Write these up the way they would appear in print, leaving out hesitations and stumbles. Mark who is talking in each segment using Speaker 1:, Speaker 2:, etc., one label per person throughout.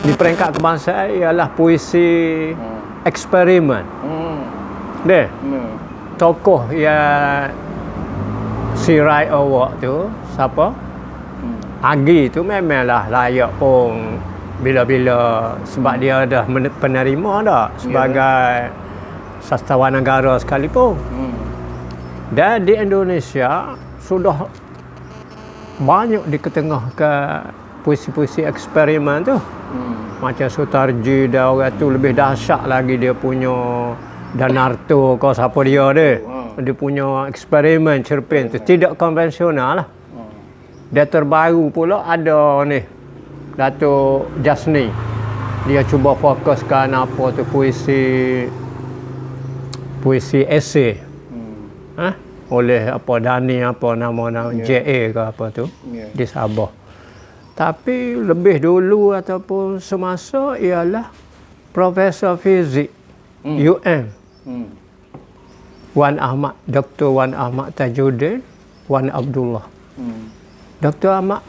Speaker 1: Di peringkat kebangsaan ialah puisi eksperimen. Deh. Tokoh yang Sirai Awak tu siapa? Agi tu memanglah layak pun bila-bila sebab dia dah penerima dah sebagai sastrawan negara sekalipun. Dan di Indonesia sudah banyak diketengahkan puisi-puisi eksperimen tu. Macam Sutarji dah orang tu lebih dahsyat lagi dia punya Danarto kau siapa dia dia. Dia punya eksperimen cerpen tu tidak konvensional lah. Dia terbaru pula ada ni Datuk Jasni. Dia cuba fokuskan apa tu puisi esei. Oleh apa Dani apa nama JA ke apa tu di Sabah. Tapi lebih dulu ataupun semasa ialah Profesor Fizik UM Wan Ahmad, Dr. Wan Ahmad Tajuddin Wan Abdullah. Dr. Wan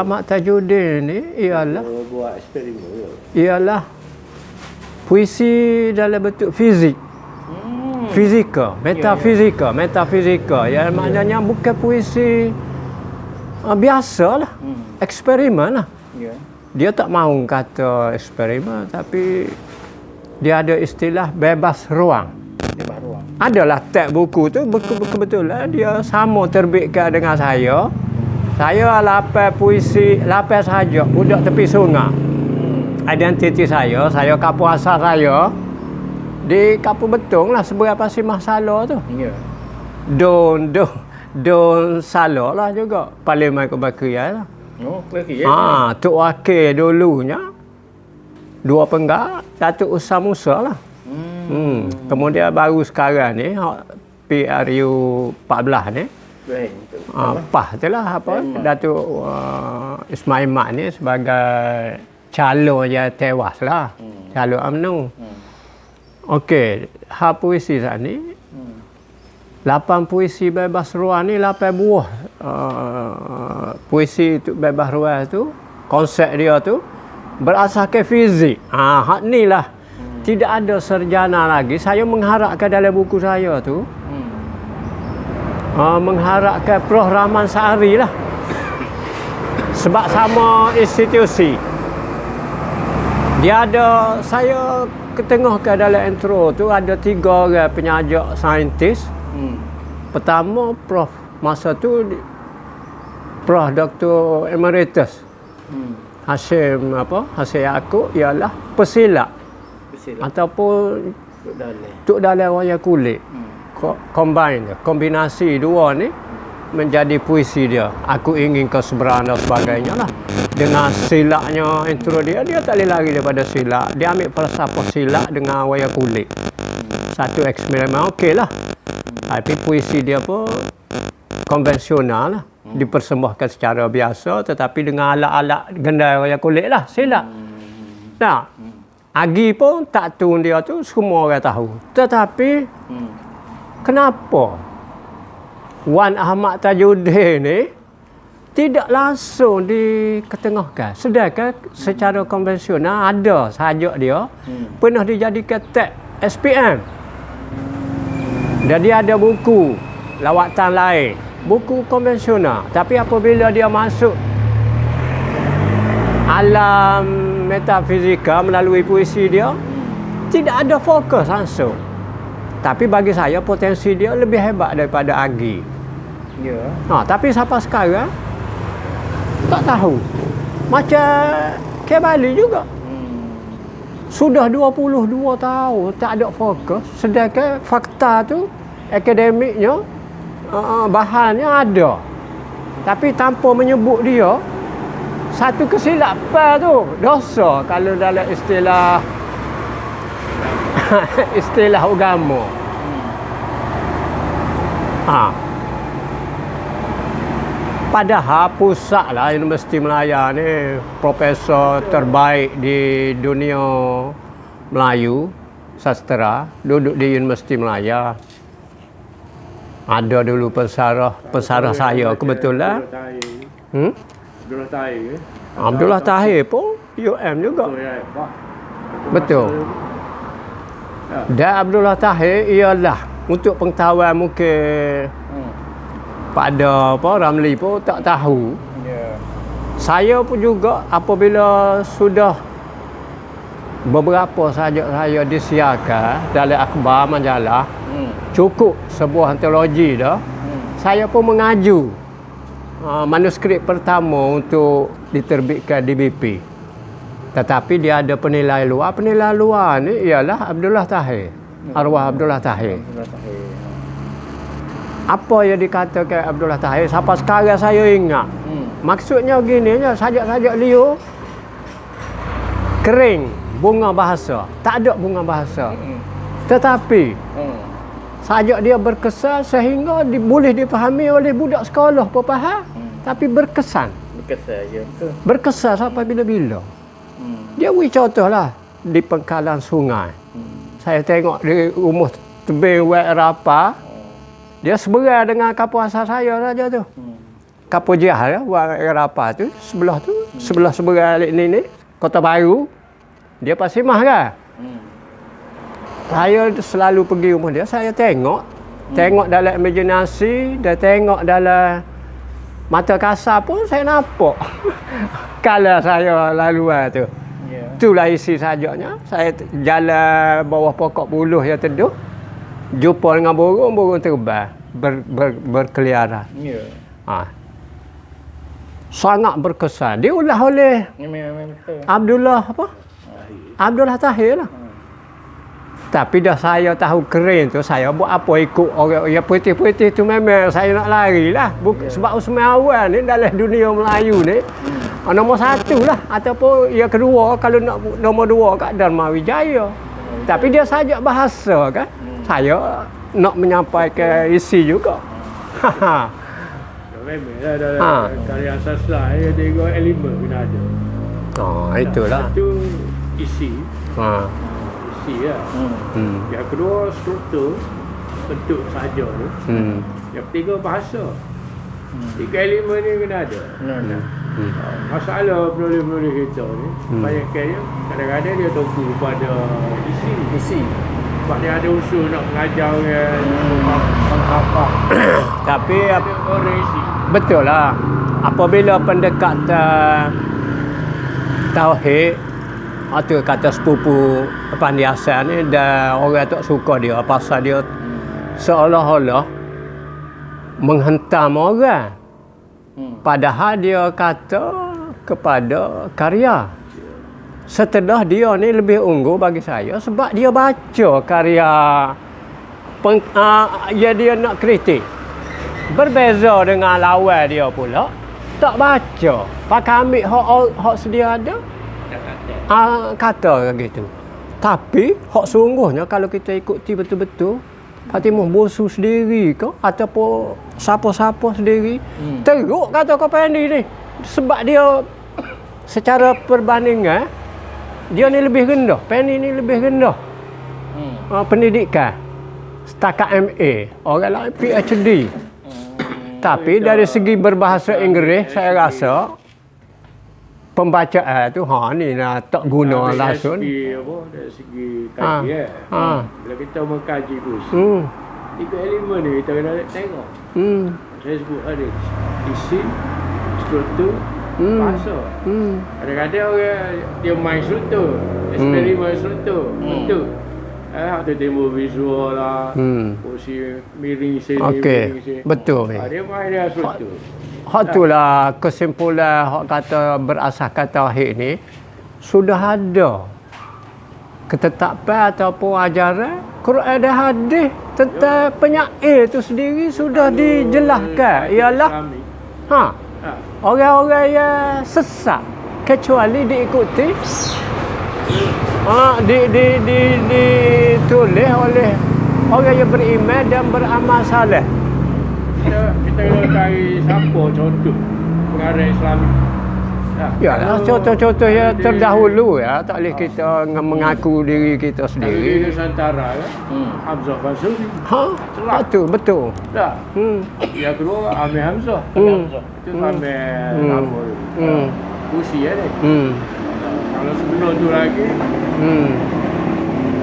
Speaker 1: Ahmad Tajuddin ni ialah
Speaker 2: buat eksperimen.
Speaker 1: Ialah puisi dalam bentuk fizik. Fizika, metafizika. Yang maknanya bukan puisi biasalah. Eksperimen lah. Dia tak mahu kata eksperimen tapi dia ada istilah bebas ruang. Adalah teks buku tu betul-betul dia sama terbitkan dengan saya. Saya lapan puisi, lapan saja budak tepi sungai. Identiti saya kapu asal saya di Kapu Betong lah seberapa sih masalah tu. Don Salo lah juga. Parlimen Kebakian lah. Tok Wakil dulunya dua penggak Datuk Usam Musa lah. Kemudian baru sekarang ni PRU 14 ni PAH tu lah apa Datuk Ismail Mat ni sebagai calon yang tewas lah. Calon UMNO. Okey, puisi saat ni 8 puisi bebas ruang ni 8 buah puisi tu bebas ruang tu konsep dia tu berasaskan fizik. Hak ni lah tidak ada sarjana lagi. Saya mengharapkan dalam buku saya tu mengharapkan Prof Rahman Sahari lah sebab sama institusi dia ada. Saya ketengahkan dalam intro tu ada 3 orang penyajak saintis. Pertama Prof masa tu Prof Dr. Emeritus Hashim Yaakob ialah pesilat ataupun Tok Dalai Wayang Kulit. Kombinasi dua ni menjadi puisi dia. Aku ingin kau seberang dan sebagainya lah. Dengan silaknya intro dia tak boleh lari daripada silak. Dia ambil falsafah silak dengan wayang kulit. Satu eksperimen okey lah. Tapi puisi dia pun konvensional lah. Dipersembahkan secara biasa tetapi dengan alat-alat gendai wayang kulit lah, silak. Nah, Agi pun tak tun dia tu semua orang tahu. Tetapi kenapa Wan Ahmad Tajuddin ni tidak langsung diketengahkan? Sedangkan secara konvensional ada sajak dia pernah dijadikan teks SPM. Dan dia ada buku lawatan lain, buku konvensional. Tapi apabila dia masuk alam metafizika melalui puisi dia, tidak ada fokus langsung. Tapi bagi saya potensi dia lebih hebat daripada Agi. Tapi sampai sekarang tak tahu. Macam Kebali juga. Sudah 22 tahun tak ada fokus. Sedangkan fakta tu akademiknya bahannya ada. Tapi tanpa menyebut dia, satu kesilapan tu dosa kalau dalam istilah agama. Padahal pusat lah Universiti Melaya ni profesor terbaik di dunia Melayu sastra duduk di Universiti Melaya. Ada dulu pesarah saya kebetulan.
Speaker 2: Abdullah Tahir.
Speaker 1: Abdullah Tahir pun UM juga. Betul. Dan Abdullah Tahir ialah untuk pengetahuan mungkin pada Ramli pun tak tahu. Saya pun juga apabila sudah beberapa saja saya disiarkan dalam akhbar majalah, cukup sebuah antologi dah, saya pun mengaju manuskrip pertama untuk diterbitkan di BP. Tetapi dia ada penilaian luar. Penilaian luar ni ialah Abdullah Tahir, arwah Abdullah Tahir. Apa yang dikatakan Abdullah Tahir sampai sekarang saya ingat. Maksudnya gini je, sajak-sajak liur kering, bunga bahasa. Tak ada bunga bahasa. Tetapi sajak dia berkesan sehingga boleh dipahami oleh budak sekolah pun faham. Tapi berkesan.
Speaker 2: Berkesan je.
Speaker 1: Berkesan sampai bila-bila. Dia beri contohlah di pengkalan sungai. Saya tengok di rumah tebing Wek Rapa. Dia sebelah dengan kapal asal saya saja tu. Kapal Jihar ya, Wek Rapa tu, sebelah ni, Kota Baru. Dia Pasimah kan? Saya selalu pergi rumah dia, saya tengok dalam imaginasi, dan tengok dalam mata kasar pun saya nampak. Kalau saya laluan tu. Itulah isi sajaknya. Saya jalan bawah pokok buluh yang teduh, jumpa dengan burung terbang, berkeliaran. Sangat berkesan. Diulah oleh Abdullah Abdullah Tahir lah. Tapi dah saya tahu keren tu, saya buat apa ikut orang yang putih-putih tu, memang saya nak lari lah. Sebab Usman Awal ni dalam dunia Melayu ni nombor satu lah. Ataupun yang kedua, kalau nak nombor dua kat Dharma Wijaya. Tapi dia sajak bahasa kan. Saya nak menyampaikan isi juga.
Speaker 2: Memanglah dalam karya sastra dia tengok elemen kena ada.
Speaker 1: Itulah.
Speaker 2: Satu isi. Isi lah. Yang kedua struktur, bentuk saja tu. Yang ketiga bahasa. Tiga elemen ni kena ada. Masalah penulis-penulis kita ni banyaknya kadang-kadang dia tumpu pada isi. Sebab dia ada usul nak mengajar
Speaker 1: Tapi
Speaker 2: ada orang isi.
Speaker 1: betul lah. Apabila pendekatan tauhid atau kata sepupu Pandiasan ni, dan orang tak suka dia pasal dia seolah-olah menghentam orang. Padahal dia kata kepada karya. Setelah dia ni lebih unggul bagi saya sebab dia baca karya dia nak kritik. Berbeza dengan lawan dia pula tak baca. Pakai ambil hak sedia ada. Kata gitu. Tapi hak sungguhnya kalau kita ikuti betul-betul, Fatimah Bosu sendiri ke ataupun siapa-siapa sendiri teruk kata kau Pendi ni. Sebab dia secara perbandingan dia ni lebih rendah. Pendi ni lebih rendah. Pendidikan setakat MA, orang lain PhD. Tapi dari segi berbahasa Inggeris saya rasa pembacaan tu ni lah tak guna langsung.
Speaker 2: Dari segi kaji bila kita mengkaji puisi, tiga elemen ni kita kena tengok. Saya sebut ada isi, struktur, bahasa. Kadang-kadang orang dia main struktur, eksperimen struktur, bentuk. Ada demo visual lah, posisi miring sini, miring sini.
Speaker 1: Betul.
Speaker 2: Dia main dia struktur.
Speaker 1: Hak itulah kesimpulan hak kata berasaskan tauhid ni sudah ada ketetapan ataupun ajaran Quran dan hadis tentang penyair itu sendiri sudah dijelaskan. Ialah orang-orang yang sesat kecuali diikuti ditulis oleh orang yang beriman dan beramal saleh.
Speaker 2: Kita kena cari siapa contoh pengarang Islami.
Speaker 1: Yalah, contoh-contoh yang terdahulu ya, tak boleh kita mengaku diri kita
Speaker 2: Di
Speaker 1: sendiri.
Speaker 2: Nusantara kan, Hamzah Fansuri.
Speaker 1: Ha, betul.
Speaker 2: Tak. Yang kedua Amir Hamzah. Itu Amir lama. Usia ni. Kalau sebelum tu lagi,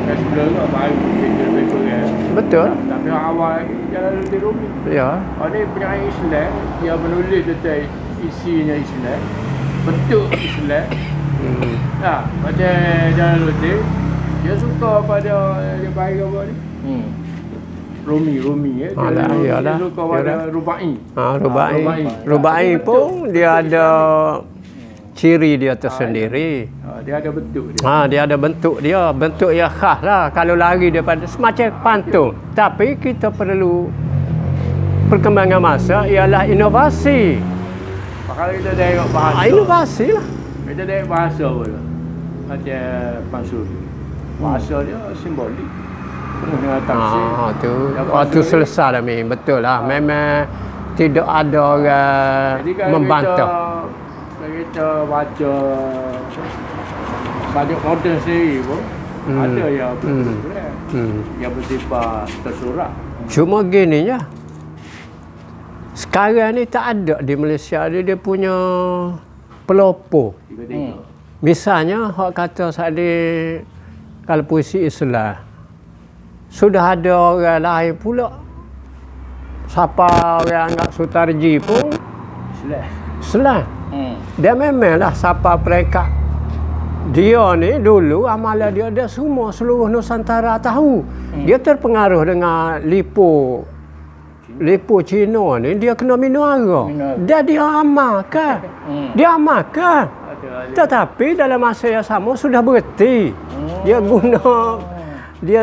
Speaker 2: sebelum tu baru kita lebih kurang.
Speaker 1: Betul.
Speaker 2: Tapi awal lagi Jalaluddin Rumi.
Speaker 1: Ya.
Speaker 2: Dia penyanyi Islam, dia menulis tentang isinya Islam, bentuk Islam. Macam Jalaluddin, dia suka pada dia baik apa ni? Rumi ya. Dia suka pada Rubai.
Speaker 1: Rubai pun dia ada ciri dia tersendiri.
Speaker 2: Dia ada bentuk dia.
Speaker 1: Dia ada bentuk dia, bentuk yang khas lah. Kalau lari daripada semacam pantun. Tapi kita perlu perkembangan masa ialah inovasi.
Speaker 2: Kalau kita tengok bahasa.
Speaker 1: Inovasi lah.
Speaker 2: Kita tengok bahasa pula. Macam Fansuri. Bahasa dia simbolik. Penuh dengan tafsir.
Speaker 1: Tu. Lepas tu selesai dah betul lah. Memang tidak ada orang membantah.
Speaker 2: Kita baca banyak modern sendiri pun ada yang betul yang bersifat tersurat.
Speaker 1: Cuma gini ya, sekarang ni tak ada di Malaysia dia punya pelopor. Misalnya hak kata tadi kalau puisi Islam sudah ada orang lain pula. Siapa orang anggap Sutarji pun Islam. Dia memanglah siapa mereka. Dia ni dulu amalan dia semua seluruh Nusantara tahu. Dia terpengaruh dengan lipo Cina ni, dia kena minum arak. Dia amalkan. Dia amalkan. Tetapi dalam masa yang sama sudah berhenti. Dia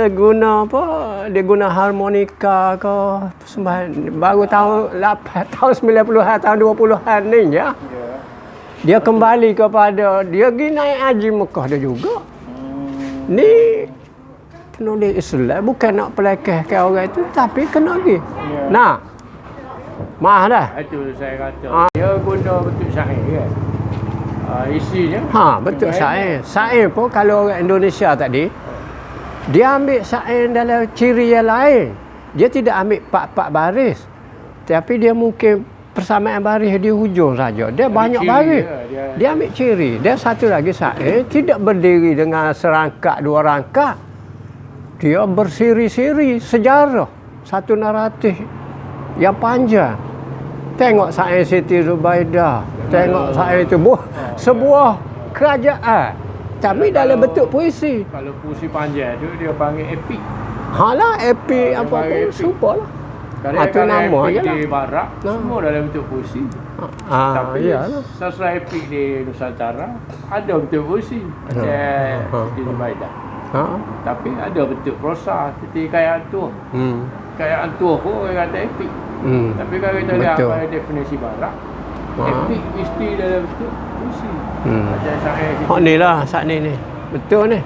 Speaker 1: guna apa? Dia guna harmonika ke persembahan baru tahun 90-an tahun 20-an ni ya. Dia kembali kepada dia pergi naik haji Mekah dia juga. Ni penulis Islam bukan nak pelekehkan orang itu tapi kena pergi. Nah. Maaf dah.
Speaker 2: Itu saya kata. Dia guna bentuk syair kan. Isinya.
Speaker 1: Betul syair. Syair pun kalau orang Indonesia tadi dia ambil syair dalam ciri yang lain. Dia tidak ambil pak-pak baris. Tapi dia mungkin persamaan baris di hujung saja. Dia banyak baris. Dia ambil ciri. Dia satu lagi syair tidak berdiri dengan serangkak dua rangkak. Dia bersiri-siri sejarah. Satu naratif yang panjang. Tengok syair Siti Zubaidah. Tengok syair itu sebuah kerajaan. Tapi dalam bentuk puisi.
Speaker 2: Kalau puisi panjang tu dia panggil epik.
Speaker 1: Epik apa pun super lah. Itu nama je lah.
Speaker 2: Di barat, semua dalam bentuk puisi. Tapi sastra epik di Nusantara ada bentuk puisi. Macam di Zubaidah. Tapi ada bentuk prosa. Seperti Kayaan Tuah. Kayaan Tuah pun orang kata epik. Tapi kalau kita lihat apa definisi barat, epik mesti dalam bentuk puisi. Macam syair.
Speaker 1: Ni lah saat ni. Betul ni.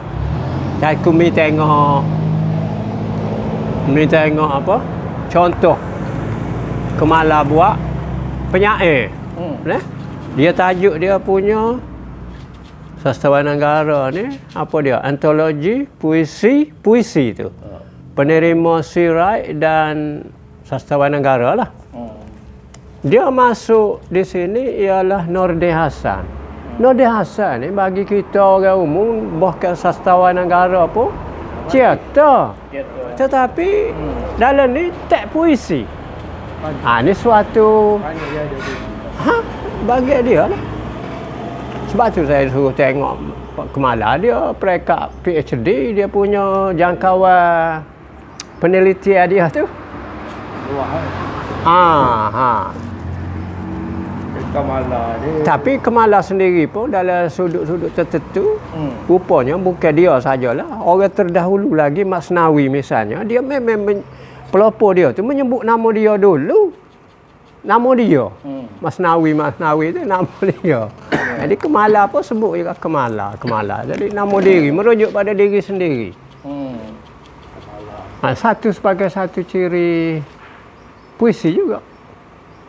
Speaker 1: Aku mi tengok apa? Contoh Kemala buat penyair. Dia tajuk dia punya Sastrawan Negara ni apa dia? Antologi puisi tu. Penerima Sirait dan Sastrawan Negara lah. Dia masuk di sini ialah Nordin Hassan. Nordin Hassan ni bagi kita orang umum bahkan sastrawan negara pun cerita. Tetapi dalam ni tak puisi. Ni suatu bagi dia lah. Sebab tu saya suruh tengok Kemala dia peringkat PhD dia punya jangkauan penelitian dia tu.
Speaker 2: Kemala dia.
Speaker 1: Tapi Kemala sendiri pun dalam sudut-sudut tertentu rupanya bukan dia sajalah. Orang terdahulu lagi Masnawi misalnya, dia memang pelopor dia tu menyebut nama dia dulu. Nama dia. Masnawi tu nama dia. Jadi Kemala pun sebut juga Kemala. Jadi nama diri merujuk pada diri sendiri. Satu sebagai satu ciri puisi juga.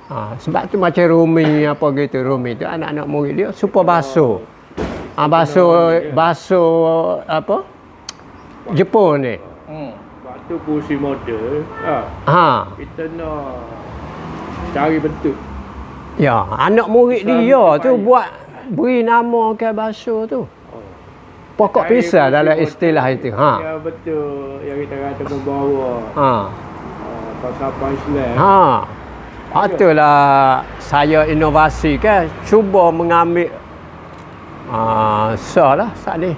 Speaker 1: Sebab tu macam Rumi apa gitu. Rumi tu anak-anak murid dia super basuh. Basuh apa? Jepun ni.
Speaker 2: Sebab tu kursi model. Kita nak cari bentuk.
Speaker 1: Ya, anak murid dia tu buat beri nama ke basuh tu. Pokok pisah dalam istilah itu.
Speaker 2: Ya betul yang kita kata membawa. Falsafah Islam.
Speaker 1: Itulah saya inovasi kan, cuba mengambil salah saat ni.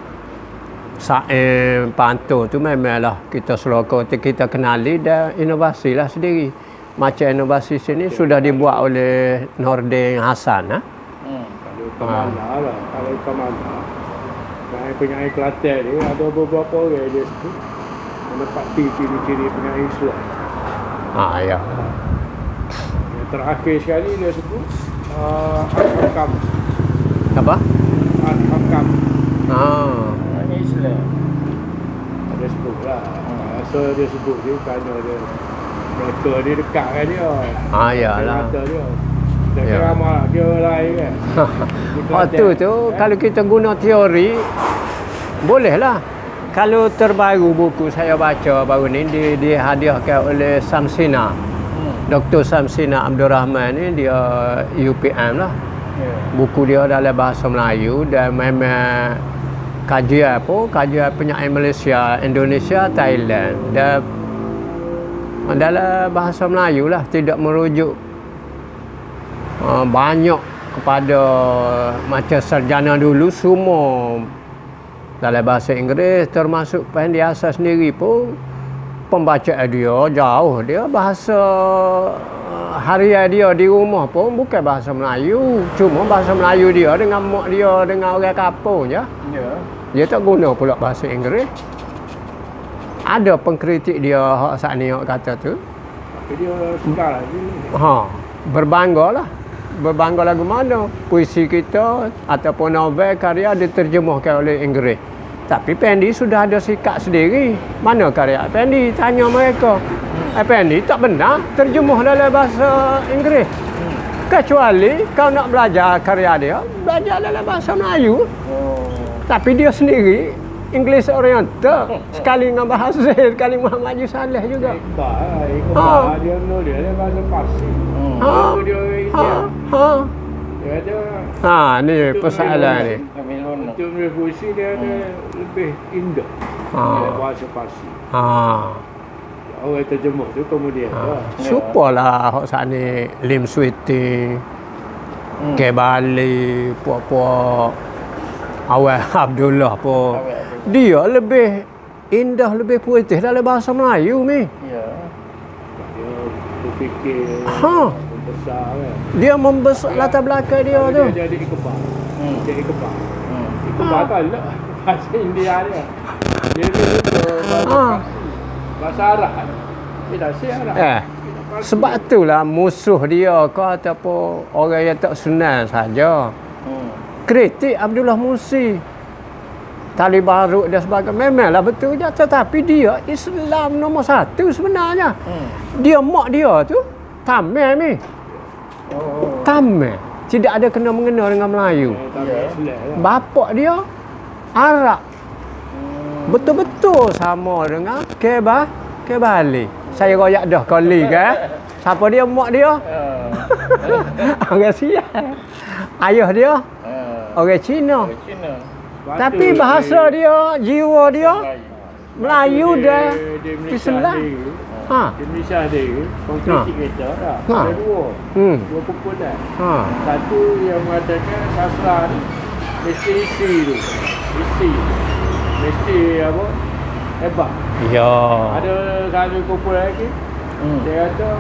Speaker 1: Saim pantun tu memanglah kita seloko kita kenali dan inovasi lah sendiri. Macam inovasi sini sudah dibuat oleh Nordin Hassan.
Speaker 2: Kalau Kamala lah, kalau Kamala. Penyanyi Kelantan ni ada beberapa orang dia sebut menepati ciri-ciri penyanyi Islam.
Speaker 1: Ya.
Speaker 2: Yang terakhir sekali dia sebut Al-Hakam.
Speaker 1: Apa?
Speaker 2: Al-Hakam. Penyanyi Islam. Dia sebut lah. So dia sebut dia kerana mereka dia dekat kan dia.
Speaker 1: Yalah.
Speaker 2: Dia kira ramah dia lain kan.
Speaker 1: Tu kalau kita guna teori bolehlah. Kalau terbaru buku saya baca baru ni dihadiahkan oleh Samsina. Dr. Samsina Abdul Rahman ni dia UPM lah. Buku dia dalam bahasa Melayu dan memang kajian penyair Malaysia, Indonesia, Thailand dan dalam bahasa Melayu lah, tidak merujuk banyak kepada macam sarjana dulu, semua dalam bahasa Inggeris, termasuk Pendi Asas sendiri pun pembacaan dia jauh, dia bahasa harian dia di rumah pun bukan bahasa Melayu, cuma bahasa Melayu dia dengan mak dia dengan orang kampung je. Dia tak guna pula bahasa Inggeris. Ada pengkritik dia hak saat ni hak kata tu.
Speaker 2: Tapi dia suka lagi.
Speaker 1: Berbangga lah. Berbangga lagu mana? Puisi kita ataupun novel karya diterjemahkan oleh Inggeris. Tapi Pendi sudah ada sikap sendiri. Mana karya Pendi? Tanya mereka. Pendi tak benar terjemah dalam bahasa Inggeris. Kecuali kau nak belajar karya dia, belajar dalam bahasa Melayu. Tapi dia sendiri English Oriental. Sekali dengan bahasa sekali Muhammad Haji Saleh juga.
Speaker 2: Iqbal dia nulis dia bahasa Parsi. Dia ada.
Speaker 1: Ni persoalan ni.
Speaker 2: Untuk menulis puisi dia ada lebih indah. Bahasa Parsi. Orang terjemah tu kemudian.
Speaker 1: Supalah hak saat ni Lim Sweeting, Kebali, puak-puak Awal Abdullah pun. Dia lebih indah, lebih puitis dalam bahasa Melayu ni.
Speaker 2: Ya. Dia berfikir membesar kan.
Speaker 1: Dia membesar latar belakang dia tu.
Speaker 2: Dia jadi Iqbal. Jadi Iqbal. Iqbal tak lah bahasa India dia. Dia bahasa Arab. Dia dah siap.
Speaker 1: Sebab itulah musuh dia ke ataupun orang yang tak senang saja. Kritik Abdullah Musi, Tali Baruk dan sebagainya, memanglah betul je, tetapi dia Islam nombor satu sebenarnya. Dia mak dia tu Tamil ni. Tamil, tidak ada kena-mengena dengan Melayu. Bapak dia Arab. Betul-betul sama dengan Kebali. Saya royak dah kali kan. Siapa dia mak dia? Orang sial. Ayah dia orang Cina. Tapi bahasa dia, jiwa dia Melayu dan Islam.
Speaker 2: Indonesia dia konkretik kita ada dua kumpulan. Satu yang mengatakan sastra ni mesti isi tu. Mesti apa? Hebat.
Speaker 1: Ya.
Speaker 2: Ada satu kumpulan lagi. Dia kata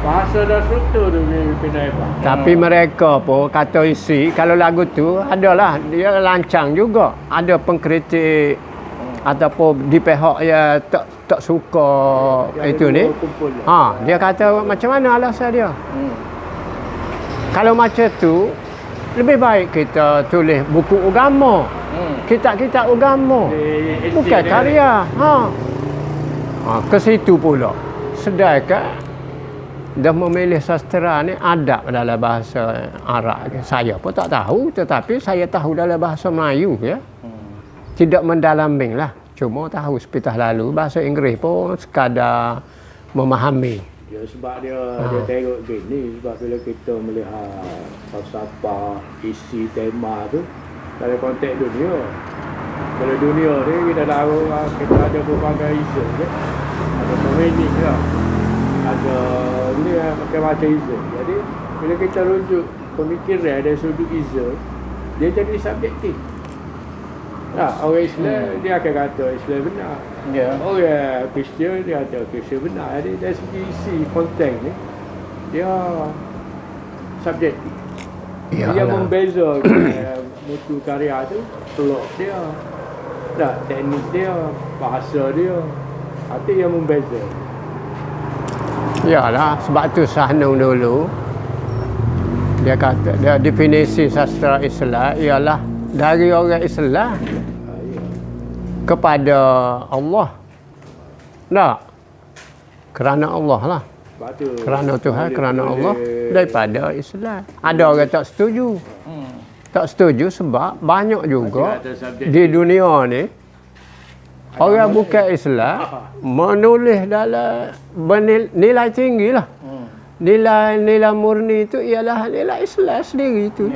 Speaker 2: bahasa dan struktur tu kena hebat.
Speaker 1: Tapi mereka pun kata isi, kalau lagu tu adalah dia lancang juga. Ada pengkritik ataupun di pihak yang tak suka itu ni. Dia kata macam mana alasan dia? Kalau macam tu lebih baik kita tulis buku agama. Kitab-kitab agama. Bukan karya. Ke situ pula. Sedangkan dah memilih sastra ni adab dalam bahasa Arab. Saya pun tak tahu, tetapi saya tahu dalam bahasa Melayu ya. Tidak mendalami lah. Cuma tahu sepitah lalu bahasa Inggeris pun sekadar memahami.
Speaker 2: Ya, sebab dia tengok gini, sebab bila kita melihat falsafah, isi tema tu dalam konteks dunia. Kalau dunia ni kita tahu kita ada berbagai isu je. Ada meaning lah. Ada ni macam-macam isu. Jadi bila kita rujuk pemikiran dari sudut isu, dia jadi subjektif. Orang Islam dia akan kata Islam benar. Orang Kristian dia kata Kristian benar. Jadi dari segi isi konten ni dia subjektif. Dia membezakan mutu karya tu, plot dia, teknik dia, bahasa dia. Itu yang membeza.
Speaker 1: Yalah, sebab tu Sahnung dulu dia kata, dia definisi sastra Islam ialah dari orang Islam kepada Allah. Tak? Kerana Allah lah. Kerana Tuhan, kerana Allah, daripada Islam. Ada orang tak setuju. Tak setuju sebab banyak juga di dunia ni orang bukan Islam menulis dalam nilai tinggi lah. Nilai murni itu ialah nilai Islam sendiri itu.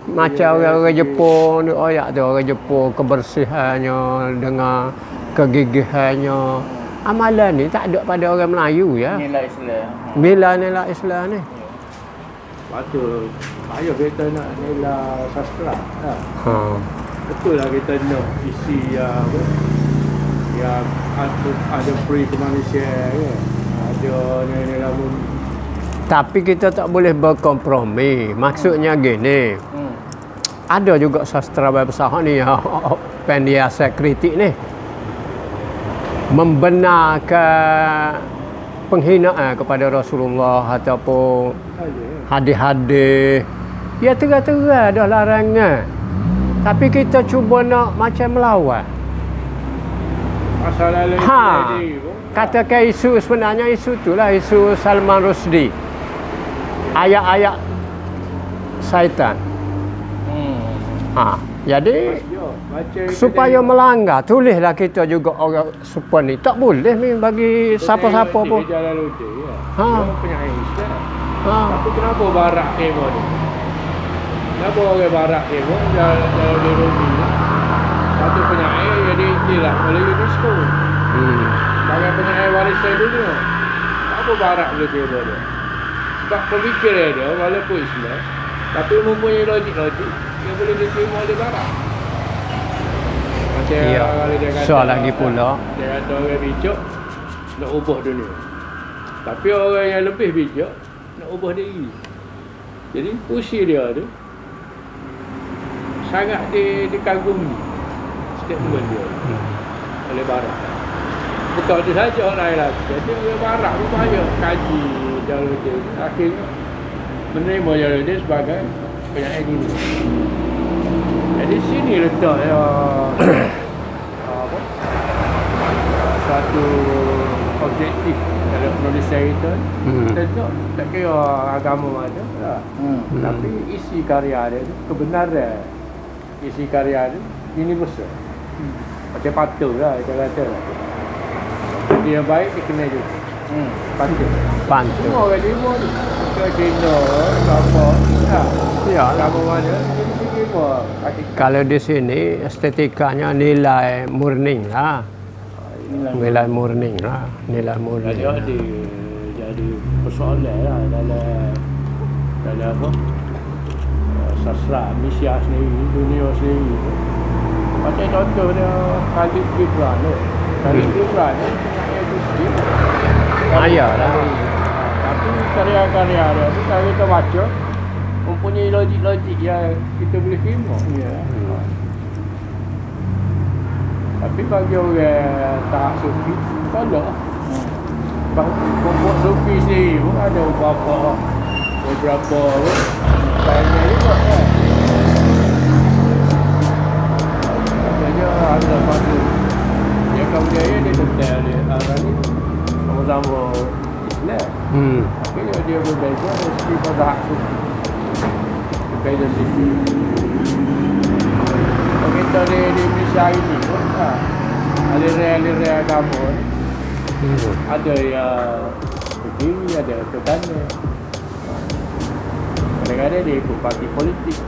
Speaker 1: Macam orang Jepun, orang Jepun kebersihannya dengan kegigihannya. Amalan ni tak ada pada orang Melayu ya.
Speaker 3: Nilai Islam.
Speaker 1: Nilai Islam ni.
Speaker 2: Patut ayo kita nak nilai sastra. Betul lah kita nak isi yang ada peri kemanusiaan kan. Ada nilai murni.
Speaker 1: Tapi kita tak boleh berkompromi. Maksudnya gini. Ada juga sastra besar ni yang pendiasa kritik ni membenarkan penghinaan kepada Rasulullah ataupun hadis-hadis. Ya terang-terang dah larangan. Tapi kita cuba nak macam melawan.
Speaker 2: Masalah lain
Speaker 1: katakan isu sebenarnya isu itulah isu Salman Rushdie. Ayat-ayat syaitan. Jadi supaya melanggar, tulislah kita juga orang super ni. Tak boleh ni bagi siapa-siapa pun.
Speaker 2: Penyakit Islam. Tapi kenapa barak tengok ni? Kenapa orang barak tengok dalam Rubi? Satu penyakit jadi iktiraf oleh UNESCO. Sebagai penyakit warisan dunia. Kenapa barak boleh tengok dia? Sebab pemikiran dia walaupun Islam, tapi mempunyai logik-logik dia boleh diterima oleh barat. Macam kalau dia kata
Speaker 1: soal lagi pula
Speaker 2: dia kata orang bijak nak ubah dunia, tapi orang yang lebih bijak nak ubah diri. Jadi puisi dia tu sangat dikagumi statement dia oleh barat. Bukan itu saja orang lagi. Jadi orang barat pun banyak kaji Jalaluddin. Akhirnya menerima Jalaluddin sebagai penyair dunia. Jadi sini letak satu objektif dalam penulisan kita. Tak kira agama mana lah. Tapi isi karya dia tu, kebenaran isi karya dia universal. Macam patutlah kita kata. Dia baik dia kena juga. Patut. Semua orang terima tu. Kita kena apa? Ya, agama mana?
Speaker 1: Kalau di sini estetikanya nilai murni lah. Nilai murni lah. Nilai murni.
Speaker 2: Jadi persoalan lah dalam apa? Sastra Malaysia sendiri, dunia sendiri. Macam contoh dia Khalid Gibran tu. Khalid Gibran ni penyair Muslim.
Speaker 1: Ayah lah.
Speaker 2: Tapi karya-karya dia tu kalau kita baca mempunyai logik-logik yang kita boleh terima. Tapi bagi orang tak sufi, tolak. Kelompok sufi sendiri pun ada beberapa banyak juga kan. Katanya ada satu dia kaum jaya dia tentang dia orang ni sama-sama Islam. Akhirnya dia berbeza dari segi pada hak cuti. Berbeza segi. Kalau kita di Malaysia ini pun aliran-aliran agama ni, ada yang berdiri, ada yang tertanda. Kadang-kadang dia ikut parti politik.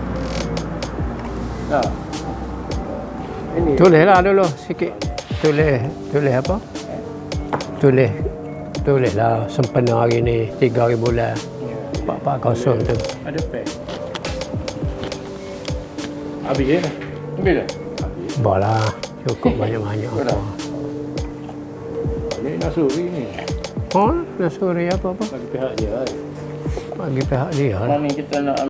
Speaker 2: Ini
Speaker 1: Tulislah dulu sikit. Tulis apa? Tulislah sempena hari ni 3 hari bulan 440 tu.
Speaker 2: ada pek. Habis ya? Ambil dah? Habis.
Speaker 1: Balah, cukup banyak-banyak apa.
Speaker 2: Ini Nasuri ni.
Speaker 1: Oh, Nasuri apa-apa?
Speaker 2: Bagi pihak dia.
Speaker 1: Bagi pihak dia lah.
Speaker 3: Mana kita nak